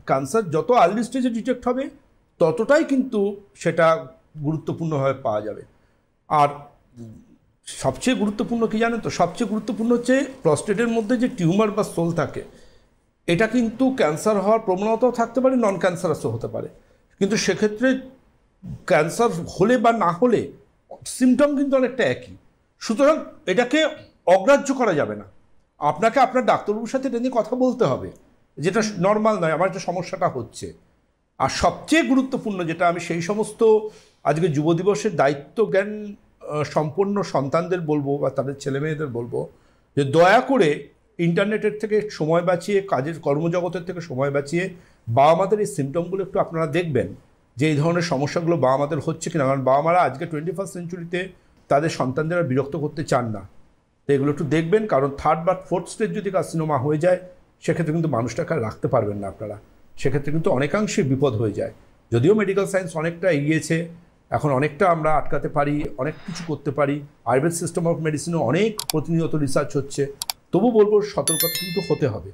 Cancer যত early স্টেজে detect হবে ততটাই কিন্তু সেটা গুরুত্বপূর্ণভাবে পাওয়া যাবে। আর সবচেয়ে গুরুত্বপূর্ণ কি জানেন তো, সবচেয়ে গুরুত্বপূর্ণ হচ্ছে প্রস্টেটের মধ্যে যে টিউমার বা স্তল থাকে, এটা কিন্তু ক্যান্সার হওয়ার প্রবণতাও থাকতে পারে, নন ক্যান্সারাসও হতে পারে। কিন্তু সেক্ষেত্রে ক্যান্সার হলে বা না হলে সিমটম কিন্তু অনেকটা একই। সুতরাং এটাকে অগ্রাহ্য করা যাবে না, আপনাকে আপনার ডাক্তারবাবুর সাথে এটা নিয়ে কথা বলতে হবে, যেটা নর্মাল নয়, আমার যে সমস্যাটা হচ্ছে। আর সবচেয়ে গুরুত্বপূর্ণ যেটা আমি সেই সমস্ত আজকে যুব দিবসের দায়িত্ব জ্ঞান সম্পন্ন সন্তানদের বলবো বা তাদের ছেলেমেয়েদের বলবো যে দয়া করে ইন্টারনেটের থেকে সময় বাঁচিয়ে, কাজের কর্মজগতের থেকে সময় বাঁচিয়ে বাবা মাদের এই সিমটমগুলো একটু আপনারা দেখবেন যে এই ধরনের সমস্যাগুলো বাবা মাদের হচ্ছে কিনা। কারণ বাবা মারা আজকে 21st সেঞ্চুরিতে তাদের সন্তানদের আর বিরক্ত করতে চান না। তো এগুলো একটু দেখবেন, কারণ 3rd বা 4th স্টেজ যদি কার্সিনোমা হয়ে যায় সেক্ষেত্রে কিন্তু মানুষটাকে আর রাখতে পারবেন না আপনারা, সেক্ষেত্রে কিন্তু অনেকাংশে বিপদ হয়ে যায়। যদিও মেডিকেল সায়েন্স অনেকটা এগিয়েছে, এখন অনেকটা আমরা আটকাতে পারি, অনেক কিছু করতে পারি, আয়ুর্বেদ সিস্টেম অফ মেডিসিনও অনেক প্রতিনিয়ত রিসার্চ হচ্ছে, তবু বলবো সতর্কতা কিন্তু হতে হবে।